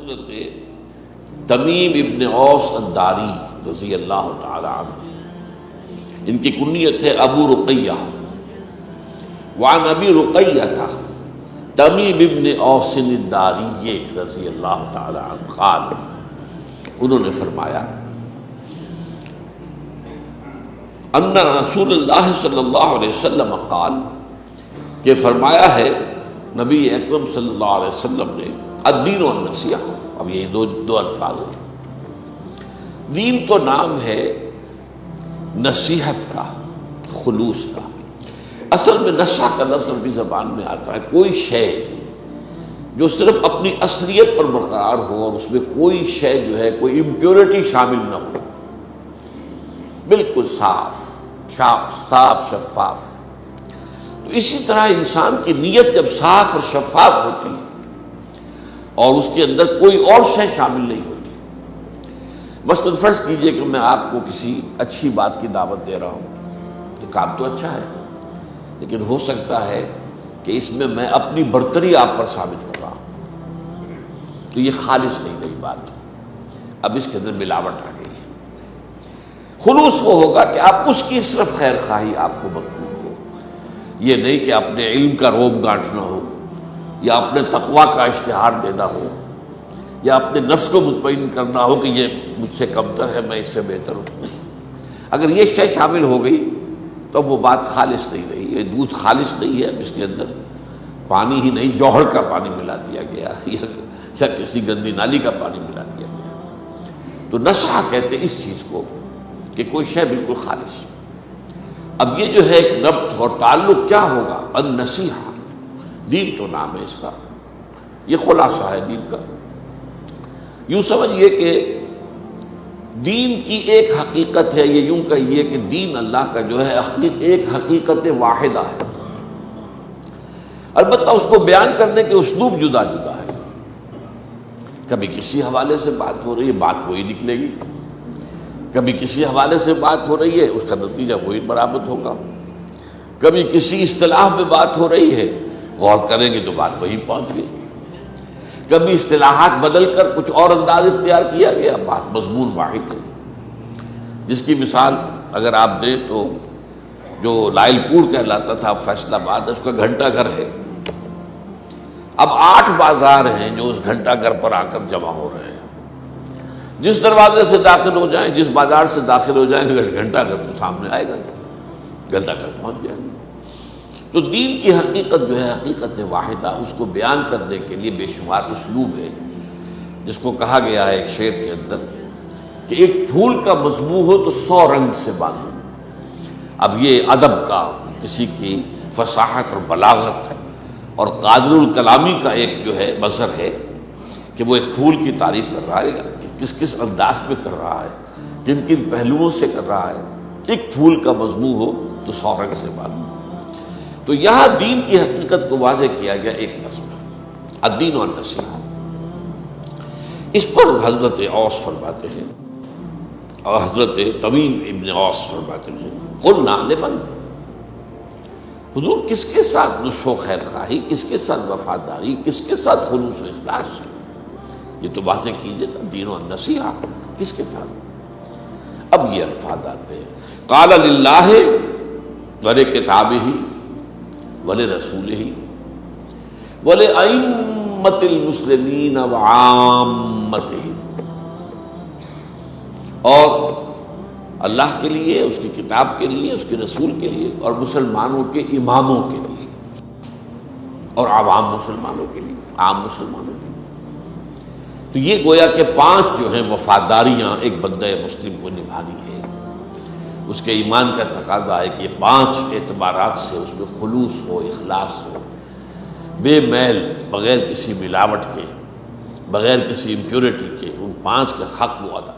حضرت تمیم ابن اوس الداری رضی اللہ تعالی عنہ، ان کی کنیت ہے ابو رقیہ، وعن ابی رقیہ تمیم ابن اوس الداری رضی اللہ تعالی عنہ قال، انہوں نے فرمایا ان رسول اللہ صلی اللہ علیہ وسلم قال، کہ فرمایا ہے نبی اکرم صلی اللہ علیہ وسلم نے الدین والنصیحہ۔ اب یہ دو الفاظ ہیں۔ دین تو نام ہے نصیحت کا، خلوص کا۔ اصل میں نصح کا لفظ عربی زبان میں آتا ہے کوئی شے جو صرف اپنی اصلیت پر برقرار ہو اور اس میں کوئی شے جو ہے کوئی امپیورٹی شامل نہ ہو، بالکل صاف شفاف۔ تو اسی طرح انسان کی نیت جب صاف اور شفاف ہوتی ہے اور اس کے اندر کوئی اور شے شامل نہیں ہوتی، مثلاً فرض کیجئے کہ میں آپ کو کسی اچھی بات کی دعوت دے رہا ہوں، یہ کام تو اچھا ہے، لیکن ہو سکتا ہے کہ اس میں میں اپنی برتری آپ پر ثابت کر رہا ہوں، تو یہ خالص نہیں رہی بات، اب اس کے اندر ملاوٹ آ گئی ہے۔ خلوص وہ ہوگا کہ آپ اس کی صرف خیر خواہی آپ کو مطلوب ہو، یہ نہیں کہ اپنے علم کا روب گانٹنا ہو، یا اپنے تقویٰ کا اشتہار دینا ہو، یا اپنے نفس کو مطمئن کرنا ہو کہ یہ مجھ سے کمتر ہے، میں اس سے بہتر ہوں۔ اگر یہ شے شامل ہو گئی تو وہ بات خالص نہیں رہی، یہ دودھ خالص نہیں ہے، اس کے اندر پانی ہی نہیں جوہر کا پانی ملا دیا گیا یا کسی گندی نالی کا پانی ملا دیا گیا۔ تو نصح کہتے اس چیز کو کہ کوئی شے بالکل خالص۔ اب یہ جو ہے ایک ربط اور تعلق کیا ہوگا؟ النصیحہ، دین تو نام ہے اس کا، یہ خلاصہ ہے دین کا۔ یوں سمجھئے کہ دین کی ایک حقیقت ہے، یہ یوں کہیے کہ دین اللہ کا جو ہے ایک حقیقت واحدہ ہے، البتہ اس کو بیان کرنے کے اسلوب جدا جدا ہے۔ کبھی کسی حوالے سے بات ہو رہی ہے، بات وہی نکلے گی، کبھی کسی حوالے سے بات ہو رہی ہے، اس کا نتیجہ وہی برآمد ہوگا، کبھی کسی اصطلاح میں بات ہو رہی ہے، غور کریں گے تو بات وہی پہنچ گئی، کبھی اصطلاحات بدل کر کچھ اور انداز اختیار کیا گیا، بات مضمون واحد ہے۔ جس کی مثال اگر آپ دیں تو جو لائل پور کہلاتا تھا فیصل آباد، اس کا گھنٹہ گھر ہے، اب 8 بازار ہیں جو اس گھنٹہ گھر پر آ کر جمع ہو رہے ہیں، جس دروازے سے داخل ہو جائیں، جس بازار سے داخل ہو جائیں، گھنٹہ گھر تو سامنے آئے گا، گھنٹہ گھر پہنچ جائیں گے۔ تو دین کی حقیقت جو ہے حقیقت واحدہ، اس کو بیان کرنے کے لیے بے شمار اسلوب ہے، جس کو کہا گیا ہے ایک شعر کے اندر کہ ایک پھول کا مضمون ہو تو 100 رنگ سے باندھو۔ اب یہ ادب کا، کسی کی فصاحت اور بلاغت اور قادر الکلامی کا ایک جو ہے مظہر ہے کہ وہ ایک پھول کی تعریف کر رہا ہے، کس کس انداز میں کر رہا ہے، کن کن پہلوؤں سے کر رہا ہے۔ ایک پھول کا مضمون ہو تو 100 رنگ سے باندھو۔ تو یہاں دین کی حقیقت کو واضح کیا گیا ایک نظم الدین والنصیحہ۔ اس پر حضرت اوس فرماتے ہیں، اور حضرت تمیم ابن اوس فرماتے ہیں قلنا لمن، حضور کس کے ساتھ نصح و خیر خواہی، کس کے ساتھ وفاداری، کس کے ساتھ خلوص و اخلاص، یہ تو واضح کیجیے نا، دین والنصیحہ کس کے ساتھ۔ اب یہ الفاظ آتے ہیں قال للہ ولکتابہ ولرسولہ ولأئمۃ المسلمین وعامتہم، اور اللہ کے لیے، اس کی کتاب کے لیے، اس کے رسول کے لیے، اور مسلمانوں کے اماموں کے لیے، اور عوام مسلمانوں کے لیے، عام مسلمانوں کے لیے۔ تو یہ گویا کہ 5 جو ہیں وفاداریاں ایک بندہ مسلم کو نبھانی ہے۔ اس کے ایمان کا تقاضا ہے کہ یہ 5 اعتبارات سے اس میں خلوص ہو، اخلاص ہو، بے میل، بغیر کسی ملاوٹ کے، بغیر کسی امپیورٹی کے، ان 5 کا حق وہ ادا